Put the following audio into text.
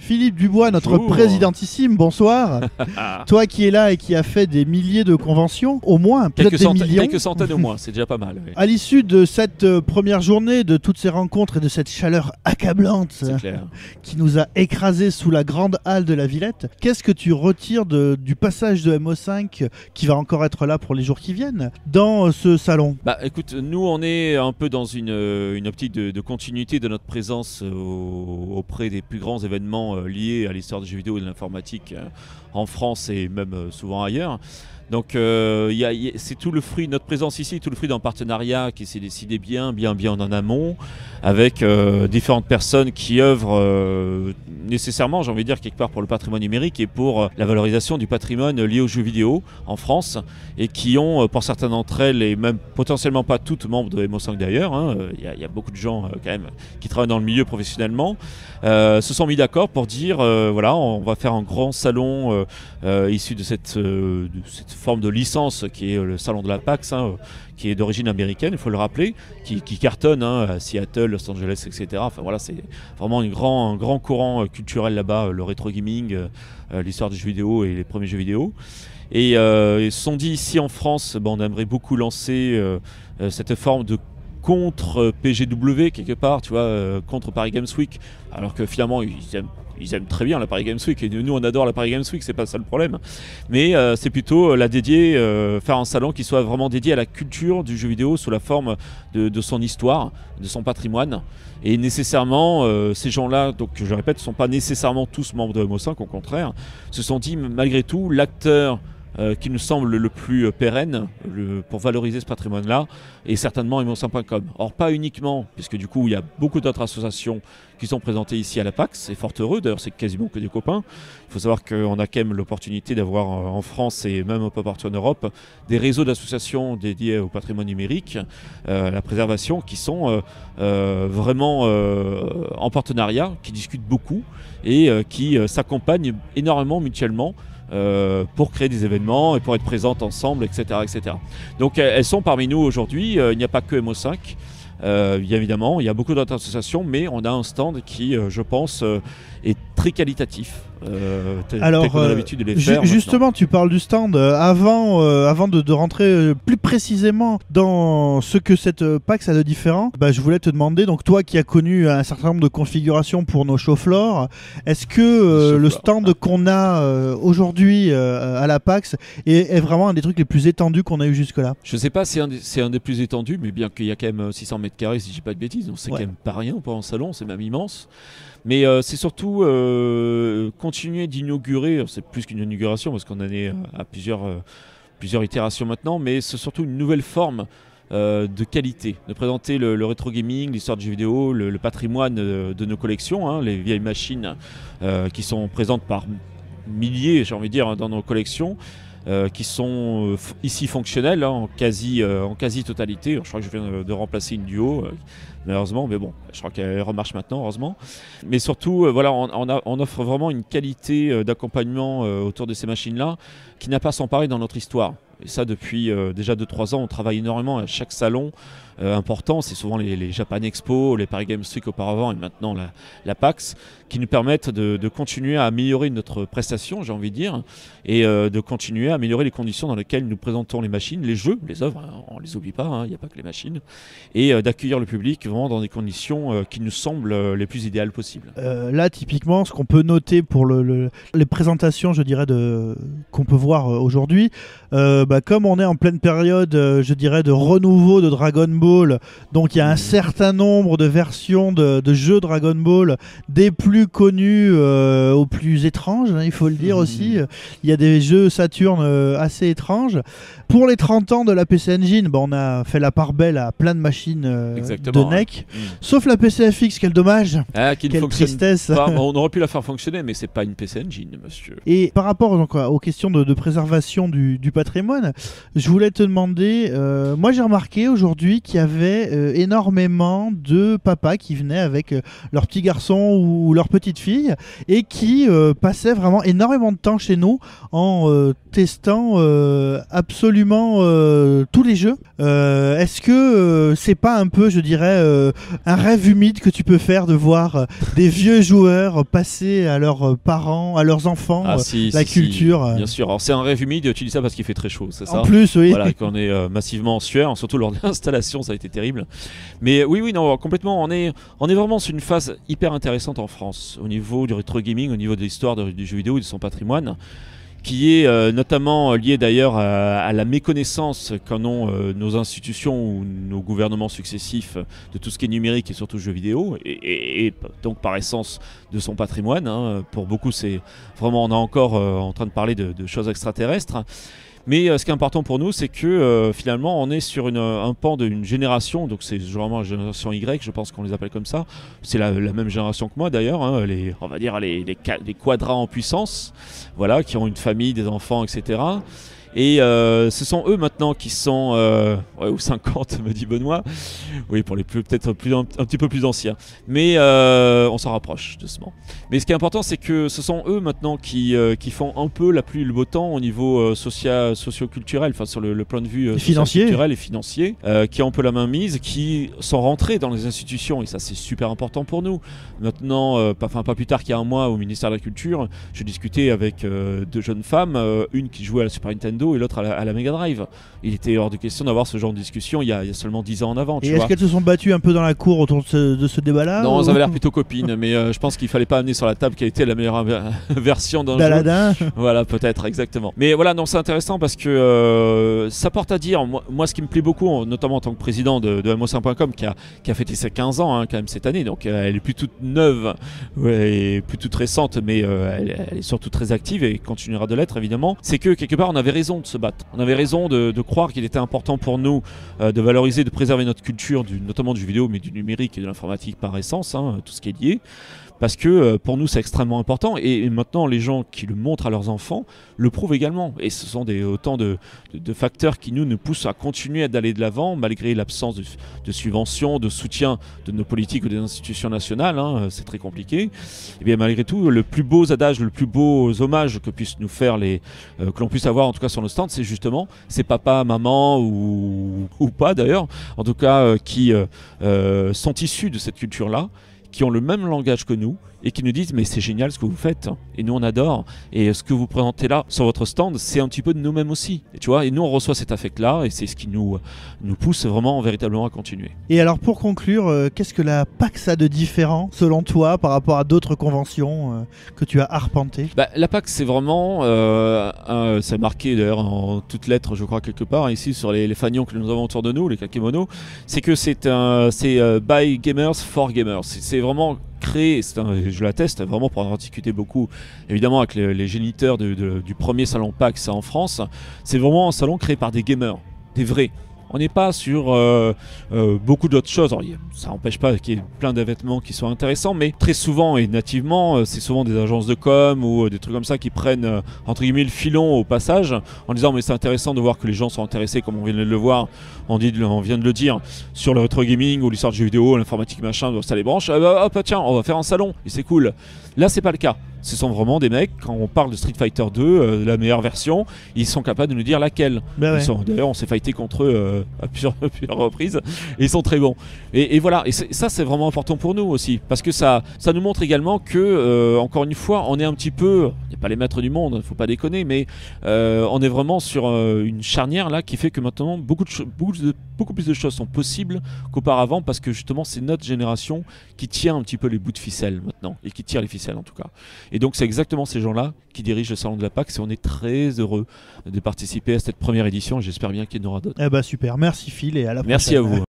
Philippe Dubois, notre Bonjour. présidentissime, bonsoir. Toi qui es là et qui a fait des milliers de conventions, au moins, peut-être des millions. Quelques centaines au moins, c'est déjà pas mal. Oui. À l'issue de cette première journée, de toutes ces rencontres et de cette chaleur accablante C'est clair. qui nous a écrasés sous la grande halle de la Villette, qu'est-ce que tu retires du passage de MO5 qui va encore être là pour les jours qui viennent dans ce salon? Bah écoute, nous on est un peu dans une optique de continuité de notre présence auprès des plus grands événements liés à l'histoire du jeu vidéo et de l'informatique en France et même souvent ailleurs. Donc c'est tout le fruit, notre présence ici, tout le fruit d'un partenariat qui s'est décidé bien en amont avec différentes personnes qui œuvrent nécessairement, j'ai envie de dire, quelque part pour le patrimoine numérique et pour la valorisation du patrimoine lié aux jeux vidéo en France et qui ont, pour certaines d'entre elles, et même potentiellement pas toutes membres de MO5 d'ailleurs, il y a beaucoup de gens quand même qui travaillent dans le milieu professionnellement, se sont mis d'accord pour dire voilà, on va faire un grand salon issu de cette forme de licence qui est le salon de la PAX, qui est d'origine américaine, il faut le rappeler, qui cartonne à Seattle, Los Angeles, etc. Enfin voilà, c'est vraiment un grand courant culturel là-bas, le rétro gaming, l'histoire du jeu vidéo et les premiers jeux vidéo. Et ils se sont dit ici en France, on aimerait beaucoup lancer cette forme de contre PGW quelque part, tu vois, contre Paris Games Week, alors que finalement ils aiment très bien la Paris Games Week et nous on adore la Paris Games Week, c'est pas ça le problème, mais c'est plutôt la dédier, faire un salon qui soit vraiment dédié à la culture du jeu vidéo sous la forme de son histoire, de son patrimoine. Et nécessairement, ces gens-là, donc je répète, ne sont pas nécessairement tous membres de MO5, au contraire, se sont dit malgré tout l'acteur qui nous semble le plus pérenne pour valoriser ce patrimoine-là est certainement MO5.com. Or pas uniquement, puisque du coup il y a beaucoup d'autres associations qui sont présentées ici à la PAX, c'est fort heureux, d'ailleurs c'est quasiment que des copains. Il faut savoir qu'on a quand même l'opportunité d'avoir en France et même un peu partout en Europe des réseaux d'associations dédiés au patrimoine numérique, à la préservation, qui sont vraiment en partenariat, qui discutent beaucoup et qui s'accompagnent énormément mutuellement pour créer des événements et pour être présentes ensemble, etc. etc. Donc elles sont parmi nous aujourd'hui, il n'y a pas que MO5, évidemment, il y a beaucoup d'autres associations, mais on a un stand qui, je pense, est très qualitatif. Alors, qu'on a l'habitude de les faire justement, maintenant. tu parles du stand. Avant de rentrer plus précisément dans ce que cette PAX a de différent, je voulais te demander, donc toi qui as connu un certain nombre de configurations pour nos show floors, est-ce que le stand qu'on a aujourd'hui à la PAX est vraiment un des trucs les plus étendus qu'on a eu jusque-là? Je ne sais pas si c'est un des plus étendus, mais bien qu'il y a quand même 600 mètres carrés, si je dis pas de bêtises, donc c'est quand même pas rien pour un salon, c'est même immense. Mais c'est surtout continuer d'inaugurer, c'est plus qu'une inauguration parce qu'on en est à plusieurs itérations maintenant, mais c'est surtout une nouvelle forme de qualité, de présenter le rétro gaming, l'histoire du jeu vidéo, le patrimoine de nos collections, les vieilles machines qui sont présentes par milliers, j'ai envie de dire, dans nos collections. Qui sont ici fonctionnels en quasi-totalité. Je crois que je viens de remplacer une duo, malheureusement, mais bon, je crois qu'elle remarche maintenant, heureusement. Mais surtout, voilà, on offre vraiment une qualité d'accompagnement autour de ces machines-là qui n'a pas son pareil dans notre histoire. Et ça, depuis déjà 2-3 ans, on travaille énormément à chaque salon important. C'est souvent les Japan Expo, les Paris Games Week auparavant et maintenant la PAX, qui nous permettent de continuer à améliorer notre prestation, j'ai envie de dire, et de continuer à améliorer les conditions dans lesquelles nous présentons les machines, les jeux, les œuvres, on ne les oublie pas, il n'y a pas que les machines, et d'accueillir le public vraiment dans des conditions qui nous semblent les plus idéales possibles. Là, typiquement, ce qu'on peut noter pour les présentations, je dirais, qu'on peut voir aujourd'hui, comme on est en pleine période, je dirais, de renouveau de Dragon Ball, donc il y a un certain nombre de versions de jeux Dragon Ball, des plus connus aux plus étranges, il faut le dire aussi. Il y a des jeux Saturn assez étranges. Pour les 30 ans de la PC Engine, on a fait la part belle à plein de machines de NEC, sauf la PCFX, quel dommage, quelle tristesse. Pas. On aurait pu la faire fonctionner, mais c'est pas une PC Engine, monsieur. Et par rapport donc, aux questions de préservation du patrimoine, patrimoine. Je voulais te demander, moi j'ai remarqué aujourd'hui qu'il y avait énormément de papas qui venaient avec leur petit garçon ou leur petite fille et qui passaient vraiment énormément de temps chez nous en testant absolument tous les jeux. Est-ce que c'est pas un peu, je dirais, un rêve humide que tu peux faire de voir des vieux joueurs passer à leurs parents, à leurs enfants, la culture Bien sûr, alors c'est un rêve humide, tu dis ça parce qu'il fait très chaud, c'est ça? En plus, oui. Voilà, qu'on est massivement en sueur, surtout lors de l'installation, ça a été terrible. Mais oui, non, complètement, on est vraiment sur une phase hyper intéressante en France, au niveau du rétro gaming, au niveau de l'histoire du jeu vidéo et de son patrimoine, qui est notamment lié d'ailleurs à la méconnaissance qu'en ont nos institutions ou nos gouvernements successifs de tout ce qui est numérique et surtout jeux vidéo, et donc par essence de son patrimoine. Hein. Pour beaucoup, c'est vraiment, on est encore en train de parler de choses extraterrestres. Mais ce qui est important pour nous, c'est que finalement, on est sur un pan d'une génération, donc c'est vraiment la génération Y, je pense qu'on les appelle comme ça. C'est la même génération que moi d'ailleurs, hein, on va dire les quadras en puissance, voilà, qui ont une famille, des enfants, etc. Et ce sont eux maintenant qui sont, ou 50 me dit Benoît, oui pour les peut-être un petit peu plus anciens, mais on s'en rapproche doucement. Mais ce qui est important, c'est que ce sont eux maintenant qui font un peu la pluie et le beau temps au niveau socio-culturel, enfin sur le point de vue culturel et financier, qui ont un peu la main mise, qui sont rentrés dans les institutions, et ça c'est super important pour nous. Maintenant, pas plus tard qu'il y a un mois au ministère de la Culture, je discutais avec deux jeunes femmes, une qui jouait à la Super Nintendo et l'autre à la Mega Drive. Il était hors de question d'avoir ce genre de discussion il y a seulement 10 ans en avant. Et est-ce qu'elles se sont battues un peu dans la cour autour de ce débat-là? Non, elles avaient l'air plutôt copines, mais je pense qu'il fallait pas amener sur la table quelle était la meilleure version d'un jeu. Voilà, peut-être, exactement. Mais voilà, non, c'est intéressant parce que ça porte à dire, moi ce qui me plaît beaucoup, notamment en tant que président de MO5.com qui a fêté ses 15 ans quand même cette année, donc elle est plus toute neuve et plus toute récente, mais elle est surtout très active et continuera de l'être évidemment, c'est que quelque part on avait raison de se battre. On avait raison de croire qu'il était important pour nous de valoriser, de préserver notre culture, notamment du vidéo, mais du numérique et de l'informatique par essence, hein, tout ce qui est lié. Parce que pour nous c'est extrêmement important et maintenant les gens qui le montrent à leurs enfants le prouvent également, et ce sont autant de facteurs qui nous poussent à continuer d'aller de l'avant malgré l'absence de subventions, de soutien de nos politiques ou des institutions nationales, hein, c'est très compliqué. Et bien malgré tout, le plus beau adage, le plus beau hommage que puissent nous faire que l'on puisse avoir en tout cas sur nos stands, c'est justement ces papas, mamans ou pas d'ailleurs, en tout cas qui sont issus de cette culture-là, qui ont le même langage que nous et qui nous disent mais c'est génial ce que vous faites et nous on adore, et ce que vous présentez là sur votre stand c'est un petit peu de nous-mêmes aussi, et tu vois, et nous on reçoit cet affect là et c'est ce qui nous pousse vraiment véritablement à continuer. Et alors pour conclure, qu'est-ce que la PAX a de différent selon toi par rapport à d'autres conventions que tu as arpentées? La PAX c'est vraiment c'est marqué d'ailleurs en toutes lettres je crois quelque part ici sur les fanions que nous avons autour de nous, les kakémonos, c'est que c'est by gamers for gamers, c'est vraiment créé, je l'atteste vraiment pour avoir discuté beaucoup évidemment avec les géniteurs du premier salon PAX en France. C'est vraiment un salon créé par des gamers, des vrais. On n'est pas sur beaucoup d'autres choses. Alors, ça n'empêche pas qu'il y ait plein d'événements qui soient intéressants, mais très souvent et nativement, c'est souvent des agences de com ou des trucs comme ça qui prennent entre guillemets le filon au passage en disant mais c'est intéressant de voir que les gens sont intéressés, comme on vient de le voir, on vient de le dire, sur le rétro gaming ou l'histoire du jeu vidéo, l'informatique machin, ça les branche. Hop, tiens, on va faire un salon et c'est cool. Là, c'est pas le cas. Ce sont vraiment des mecs, quand on parle de Street Fighter 2, la meilleure version, ils sont capables de nous dire laquelle. D'ailleurs, on s'est fighté contre eux à plusieurs reprises, et ils sont très bons. Et voilà, et ça c'est vraiment important pour nous aussi, parce que ça nous montre également que, encore une fois, on est un petit peu, on n'est pas les maîtres du monde, faut pas déconner, mais on est vraiment sur une charnière là qui fait que maintenant beaucoup plus de choses sont possibles qu'auparavant, parce que justement c'est notre génération qui tient un petit peu les bouts de ficelle maintenant, et qui tire les ficelles en tout cas. Et donc c'est exactement ces gens-là qui dirigent le salon de la PAX, et on est très heureux de participer à cette première édition, et j'espère bien qu'il y en aura d'autres. Eh bah super, merci Phil, et à la prochaine. Merci à vous.